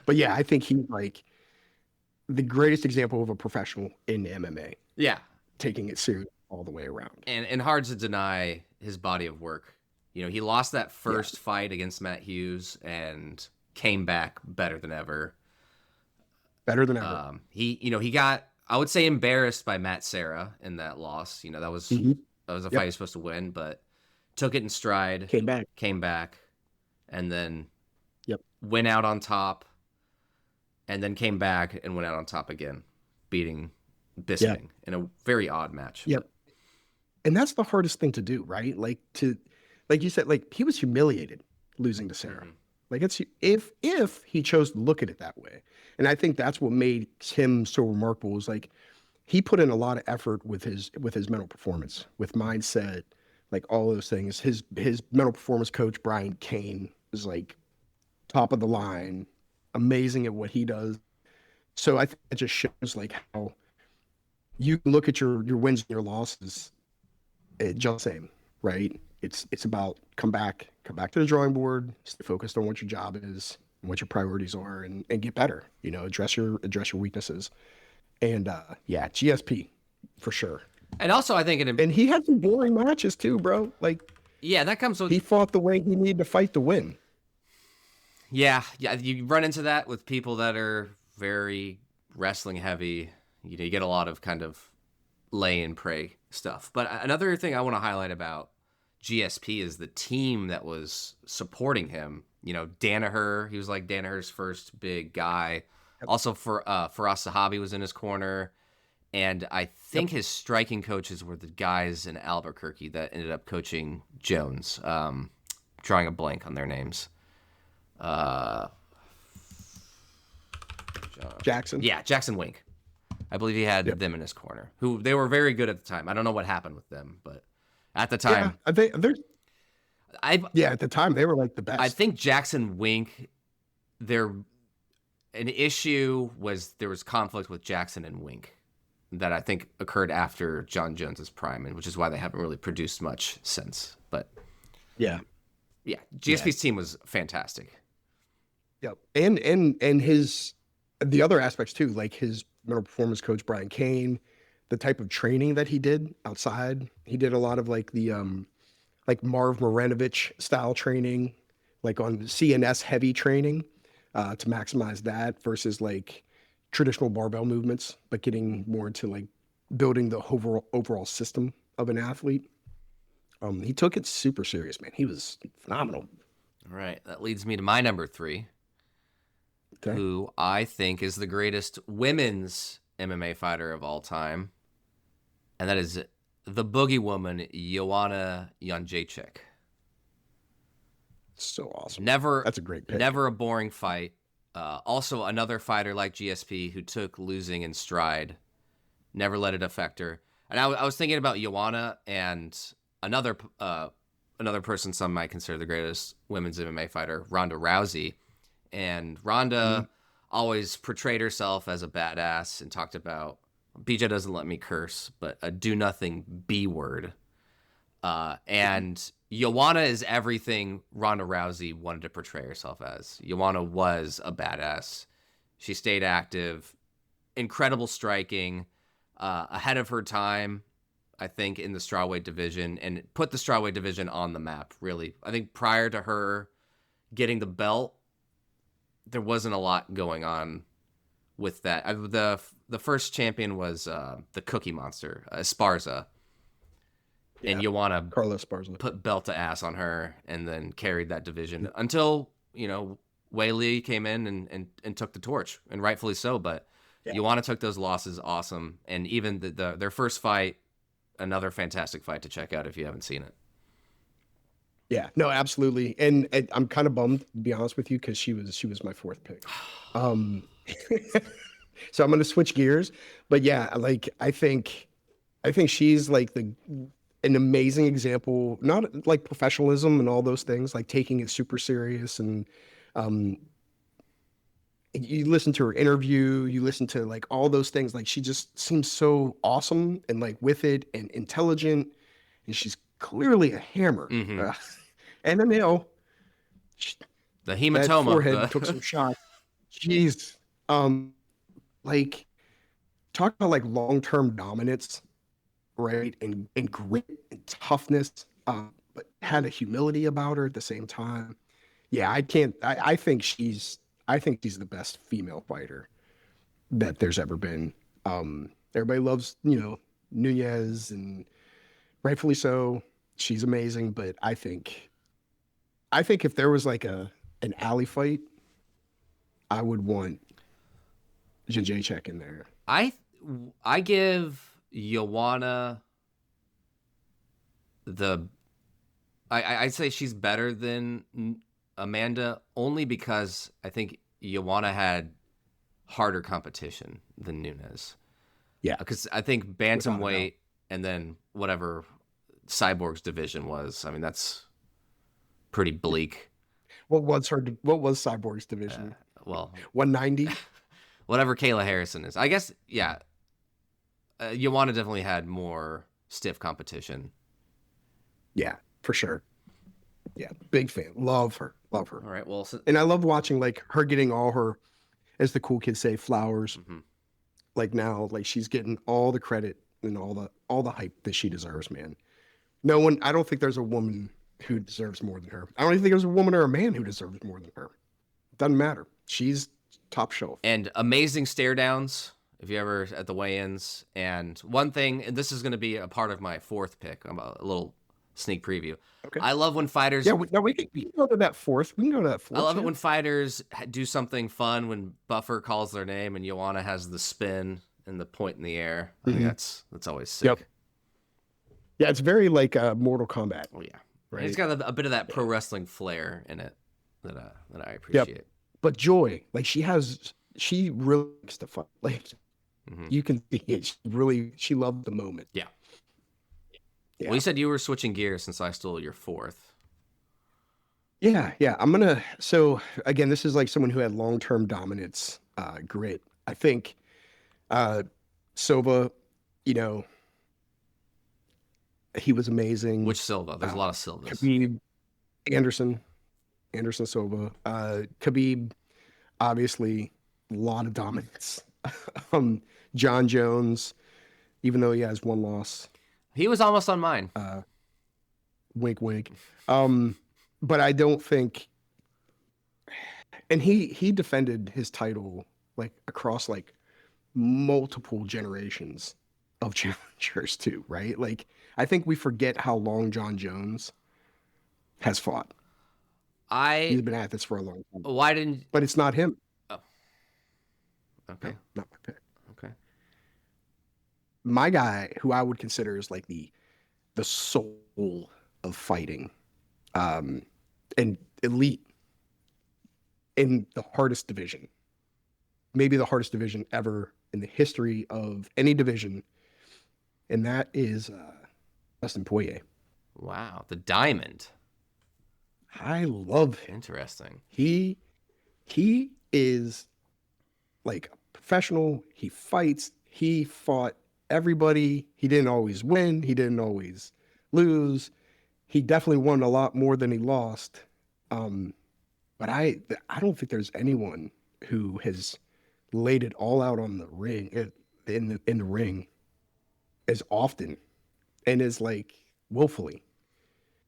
But yeah, I think he's like the greatest example of a professional in MMA. Yeah. Taking it serious. all the way around. And hard to deny his body of work. You know, he lost that first fight against Matt Hughes and came back better than ever. Better than ever. He got, I would say, embarrassed by Matt Serra in that loss. You know, that was a fight he was supposed to win, but took it in stride. Came back, and then went out on top, and then came back and went out on top again, beating Bisping in a very odd match. Yep. And that's the hardest thing to do, right? Like you said, like he was humiliated losing to Serra. Mm-hmm. Like it's if he chose to look at it that way. And I think that's what made him so remarkable was like he put in a lot of effort with his mental performance, with mindset, like all those things. His mental performance coach, Brian Kane, is like top of the line, amazing at what he does. So I think it just shows like how you look at your wins and your losses just the same, right? It's about come back to the drawing board, stay focused on what your job is and what your priorities are, and get better. You know, address your weaknesses. And GSP for sure. And also, I think and he had some boring matches too, bro. Like, yeah, that comes with he fought the way he needed to fight to win. Yeah, you run into that with people that are very wrestling heavy. You know, you get a lot of kind of lay and pray stuff. But another thing I want to highlight about GSP is the team that was supporting him. You know, Danaher, he was like Danaher's first big guy. Yep. Also, Faraz Sahabi was in his corner. And I think his striking coaches were the guys in Albuquerque that ended up coaching Jones. Drawing a blank on their names. Jackson? Yeah, Jackson Wink. I believe he had them in his corner. Who they were very good at the time. I don't know what happened with them, but at the time, at the time they were like the best. I think Jackson Wink. An issue was there was conflict with Jackson and Wink that I think occurred after John Jones's prime, and which is why they haven't really produced much since. But GSP's team was fantastic. Yep, and the other aspects too, like his mental performance coach Brian Kane, the type of training that he did outside. He did a lot of like the like Marv Marinovich style training, like on CNS heavy training, to maximize that versus like traditional barbell movements, but getting more into like building the overall system of an athlete. He took it super serious, man. He was phenomenal. All right, that leads me to my number 3. Okay. Who I think is the greatest women's MMA fighter of all time, and that is the Boogie Woman, Joanna Jędrzejczyk. So awesome. That's a great pick. Never a boring fight. Also, another fighter like GSP who took losing in stride, never let it affect her. And I was thinking about Joanna and another person some might consider the greatest women's MMA fighter, Ronda Rousey. And Ronda always portrayed herself as a badass and talked about, BJ doesn't let me curse, but a do nothing B word. And Joanna is everything Ronda Rousey wanted to portray herself as. Joanna was a badass. She stayed active, incredible striking, ahead of her time, I think, in the strawweight division, and put the strawweight division on the map, really. I think prior to her getting the belt, there wasn't a lot going on with that. The first champion was the Cookie Monster, Esparza. Yeah, and Joanna Carlos Esparza put belt to ass on her and then carried that division until, Wei Li came in and took the torch, and rightfully so. But Joanna took those losses awesome. And even their first fight, another fantastic fight to check out if you haven't seen it. Yeah, no, absolutely. And I'm kind of bummed, to be honest with you, because she was my 4th pick. So I'm going to switch gears. But yeah, like I think she's like an amazing example, not like professionalism and all those things, like taking it super serious. And you listen to her interview, you listen to like all those things. Like she just seems so awesome and like with it and intelligent. And she's clearly a hammer. Mm-hmm. And then, the hematoma forehead took some shots. Jeez. Like talk about like long-term dominance right? And grit and toughness, but had a humility about her at the same time. Yeah, I can't. I think she's the best female fighter that there's ever been. Everybody loves, Nunez, and rightfully so. She's amazing, but I think if there was like an alley fight, I would want Jędrzejczyk in there. I give Joanna the I'd say she's better than Amanda only because I think Joanna had harder competition than Nunes. Yeah, because I think bantamweight and then whatever Cyborg's division was. I mean, that's pretty bleak. What was Cyborg's division? Well, 190. Whatever Kayla Harrison is. I guess, yeah. Joanna definitely had more stiff competition. Yeah, for sure. Yeah, big fan. Love her. Love her. All right, well. And I love watching, like, her getting all her, as the cool kids say, flowers. Mm-hmm. Like, now, like, she's getting all the credit and all the hype that she deserves, man. I don't think there's a woman who deserves more than her. I don't even think there's a woman or a man who deserves more than her. Doesn't matter. She's top shelf. And amazing stare downs, if you ever at the weigh-ins. And one thing, and this is going to be a part of my fourth pick. I'm a little sneak preview. Okay. I love when fighters. Yeah, we can go to that fourth. We can go to that fourth. I love it when fighters do something fun. When Buffer calls their name and Joanna has the spin and the point in the air. I think that's always sick. Yep. Yeah, it's very like Mortal Kombat. Oh yeah, right. It's got a bit of that pro wrestling flair in it that I appreciate. Yep. But Joy, like she really likes to fight. Like you can see it. She loved the moment. Yeah. Yeah. Well, you said you were switching gears since I stole your fourth. Yeah. So again, this is like someone who had long-term dominance, grit. I think Silva, he was amazing. Which Silva? There's a lot of Silvas. Khabib, Anderson Silva. Khabib, obviously, a lot of dominance. John Jones, even though he has one loss. He was almost on mine. Wink, wink. But I don't think, and he defended his title like across like multiple generations of challengers too, right? Like I think we forget how long John Jones has fought. He's been at this for a long time. Why didn't? But it's not him. Oh. Okay. No, not my pick. Okay. My guy, who I would consider is like the soul of fighting, and elite in the hardest division, maybe the hardest division ever in the history of any division, and that is Dustin Poirier. Wow, the diamond. I love him. Interesting. He is like a professional. He fights. He fought everybody. He didn't always win. He didn't always lose. He definitely won a lot more than he lost. But I don't think there's anyone who has laid it all out on the ring in the ring as often and as like willfully.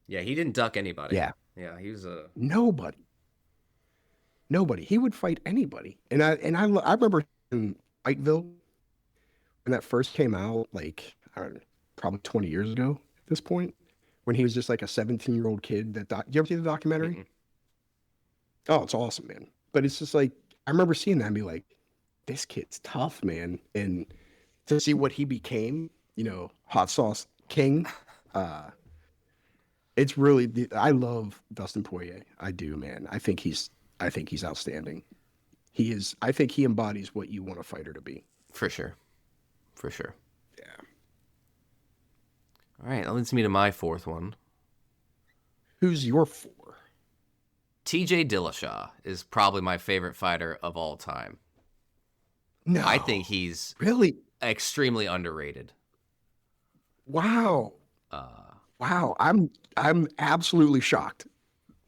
Yeah, he didn't duck anybody. Yeah, he was a nobody. He would fight anybody, and I remember in Whiteville when that first came out, like I don't know, probably 20 years ago at this point, when he was just like a 17-year-old kid. You ever see the documentary? Mm-hmm. Oh, it's awesome, man. But it's just like I remember seeing that and be like, this kid's tough, man, and to see what he became, hot sauce king. It's really, I love Dustin Poirier. I do, man. I think he's outstanding. I think he embodies what you want a fighter to be. For sure. Yeah. All right, that leads me to my fourth one. Who's your four? TJ Dillashaw is probably my favorite fighter of all time. No. I think he's really extremely underrated. Wow. Wow. I'm absolutely shocked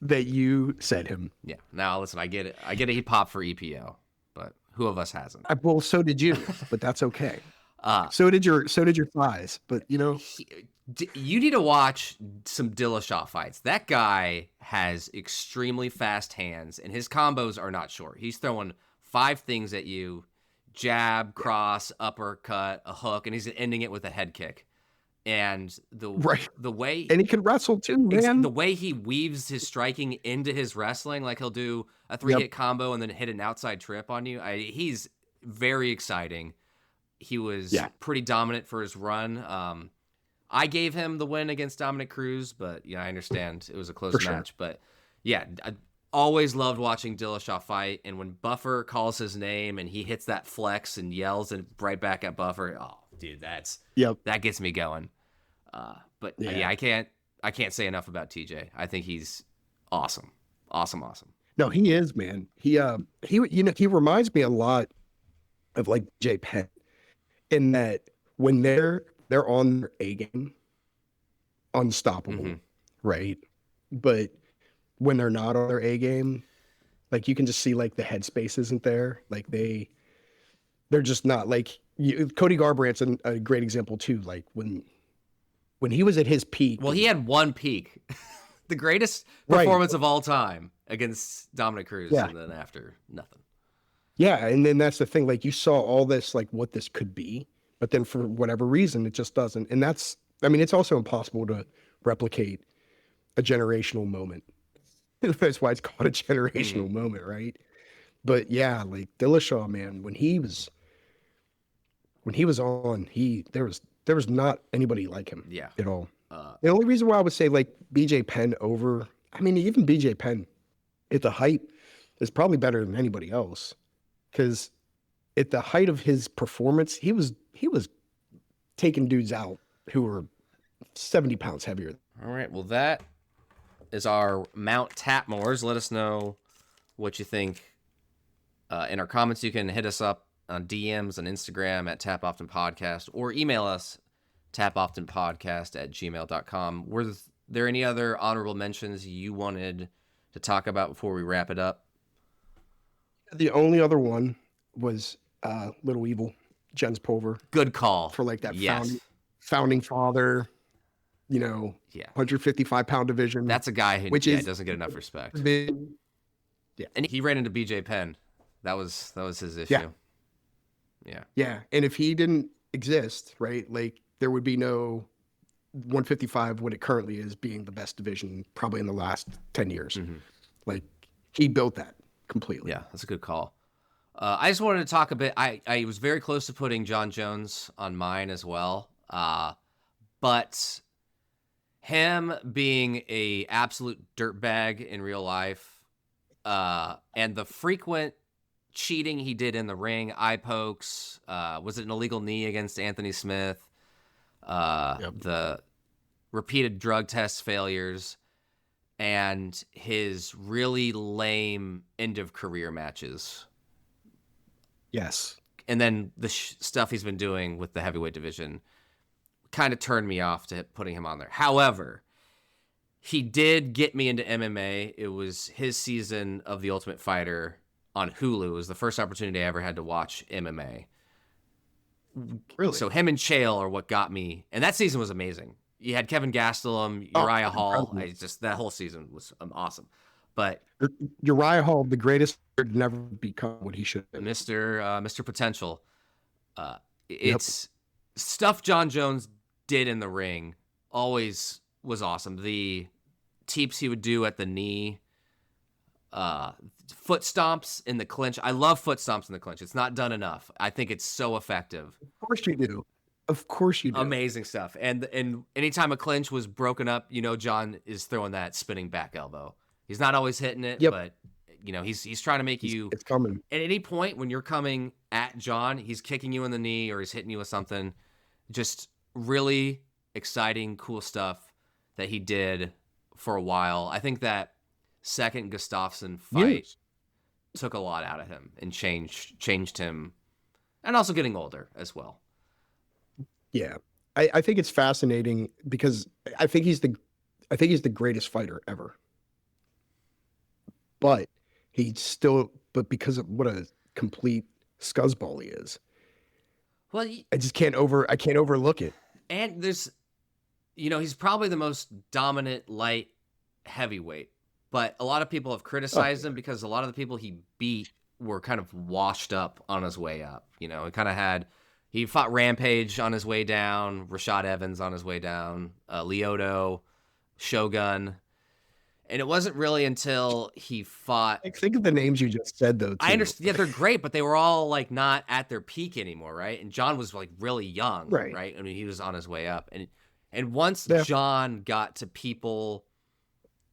that you said him. Yeah. Now listen, I get it. He popped for EPO, but who of us hasn't? Well, so did you, but that's okay. So did your thighs, but you know. You need to watch some Dillashaw fights. That guy has extremely fast hands, and his combos are not short. He's throwing 5 things at you: jab, cross, uppercut, a hook, and he's ending it with a head kick. And the way And he can wrestle too, man. the way he weaves his striking into his wrestling, like he'll do a 3-hit combo and then hit an outside trip on you. He's very exciting. He was pretty dominant for his run. I gave him the win against Dominic Cruz, but I understand it was a close match. But yeah, I always loved watching Dillashaw fight. And when Buffer calls his name and he hits that flex and yells and right back at Buffer, oh, dude, that gets me going. But I can't say enough about TJ. I think he's awesome. Awesome. No, he is, man. He reminds me a lot of like Jay Penn in that when they're on their A game, unstoppable, right? But when they're not on their A game, like you can just see like the headspace isn't there. Like they're just not like Cody Garbrandt's a great example too. Like when he was at his peak. Well, he had one peak, the greatest performance of all time against Dominic Cruz, and then after nothing. Yeah, and then that's the thing. Like you saw all this, like what this could be. But then for whatever reason, it just doesn't. And it's also impossible to replicate a generational moment. That's why it's called a generational moment, right? But yeah, like Dillashaw, man, when he was on, there was not anybody like him at all. The only reason why I would say like BJ Penn over, even BJ Penn at the height is probably better than anybody else. Because at the height of his performance, he was taking dudes out who were 70 pounds heavier. All right. Well, that is our Mount Tapmores. Let us know what you think in our comments. You can hit us up on DMs on Instagram at Tap Often Podcast or email us tapoftenpodcast@gmail.com. Were there any other honorable mentions you wanted to talk about before we wrap it up? The only other one was Little Evil, Jens Pulver. Good call. For like that founding father, 155-pound division. That's a guy who doesn't get enough respect. Yeah. And he ran into BJ Penn. That was his issue. Yeah. Yeah. And if he didn't exist, right, like there would be no 155 what it currently is being the best division probably in the last 10 years. Like he built that completely. Yeah, that's a good call. I just wanted to talk a bit. I was very close to putting John Jones on mine as well. But him being a absolute dirtbag in real life, and the frequent cheating he did in the ring, eye pokes, was it an illegal knee against Anthony Smith? The repeated drug test failures, and his really lame end of career matches. Yes. And then the stuff he's been doing with the heavyweight division kind of turned me off to putting him on there. However, he did get me into MMA. It was his season of The Ultimate Fighter on Hulu. It was the first opportunity I ever had to watch MMA. Really? So him and Chael are what got me. And that season was amazing. You had Kevin Gastelum, Uriah Hall. That whole season was awesome. But Uriah Hall, the greatest to never become what he should have been. Mr. Potential. It's stuff John Jones did in the ring always was awesome. The teeps he would do at the knee, foot stomps in the clinch. I love foot stomps in the clinch. It's not done enough. I think it's so effective. Of course you do. Of course you do. Amazing stuff. And anytime a clinch was broken up, John is throwing that spinning back elbow. He's not always hitting it, but he's trying to make you. It's coming. At any point when you're coming at John, he's kicking you in the knee or he's hitting you with something. Just really exciting, cool stuff that he did for a while. I think that second Gustafsson fight took a lot out of him and changed him, and also getting older as well. Yeah, I think it's fascinating because I think he's the greatest fighter ever. But because of what a complete scuzzball he is, Well, I just can't overlook it. and there's, he's probably the most dominant light heavyweight, but a lot of people have criticized him because a lot of the people he beat were kind of washed up on his way up. He fought Rampage on his way down, Rashad Evans on his way down, Lyoto, Shogun. And it wasn't really until he fought. Think of the names you just said, though. Too. I understand. Yeah, they're great, but they were all like not at their peak anymore, right? And John was like really young, right? I mean, he was on his way up, and once John got to people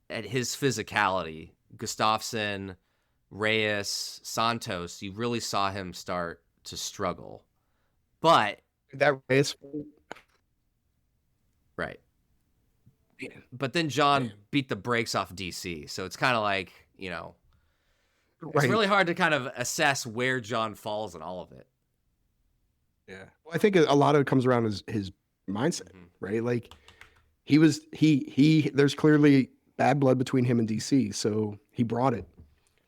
at his physicality, Gustafsson, Reyes, Santos, you really saw him start to struggle. But that Reyes, right. Man. But then John beat the brakes off DC. So it's kind of like, it's really hard to kind of assess where John falls in all of it. Yeah. Well, I think a lot of it comes around his mindset, right? Like there's clearly bad blood between him and DC. So he brought it.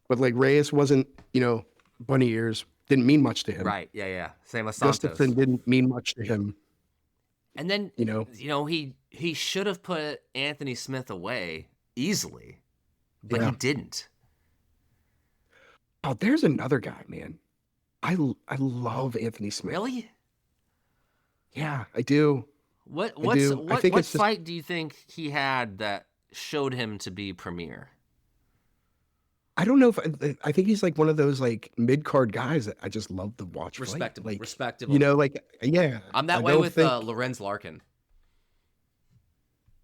But like Reyes wasn't, bunny ears, didn't mean much to him. Right. Yeah. Same with Santos. Gustafsson didn't mean much to him. And then, he should have put Anthony Smith away easily, but he didn't. Oh, there's another guy, man. I love Anthony Smith. Really? Yeah, I do. What fight do you think he had that showed him to be premier? I don't know if I think he's like one of those like mid-card guys that I just love to watch. Respectable. Like, respectable. Yeah. I'm that way with Lorenz Larkin.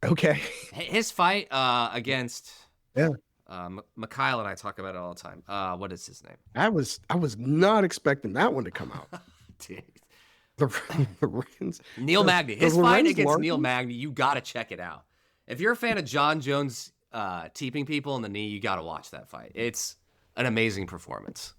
Okay. His fight against Mikhail and I talk about it all the time. What is his name? I was not expecting that one to come out. Dude. Lorenz, Neil Magny. His fight against Neil Magny, you got to check it out. If you're a fan of John Jones teeping people in the knee, you got to watch that fight. It's an amazing performance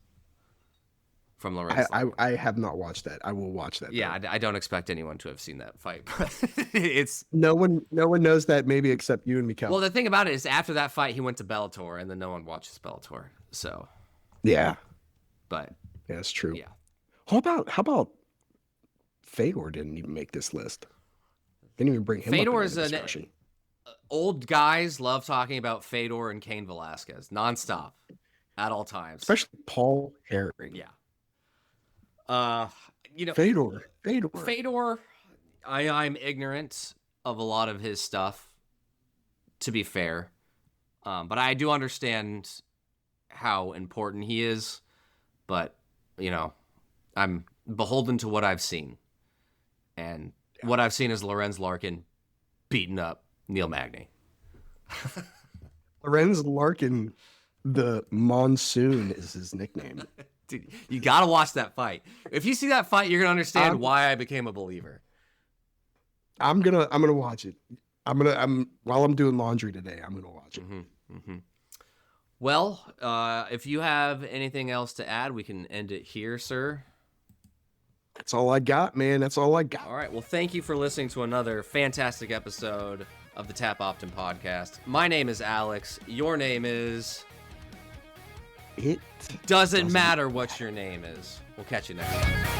from Lorenz. I have not watched that. I will watch that. Yeah, I don't expect anyone to have seen that fight, but it's no one knows that, maybe except you and Mikhail. Well, the thing about it is after that fight, he went to Bellator, and then no one watches Bellator. So yeah, but yeah, that's true. Yeah. How about Fedor didn't even make this list? Didn't even bring him Fedor up is in the discussion. Old guys love talking about Fedor and Cain Velasquez nonstop at all times, especially Paul Herring. Yeah. Fedor. I'm ignorant of a lot of his stuff, to be fair, but I do understand how important he is. But I'm beholden to what I've seen, and what I've seen is Lorenz Larkin beating up Neil Magny. Lorenz Larkin, the Monsoon is his nickname. Dude, you gotta watch that fight. If you see that fight, you're gonna understand why I became a believer. I'm gonna watch it. While I'm doing laundry today, I'm gonna watch it. Well, if you have anything else to add, we can end it here, sir. That's all I got, man. That's all I got. All right. Well, thank you for listening to another fantastic episode of the Tap Often podcast. My name is Alex. Your name is... It doesn't matter what your name is. We'll catch you next time.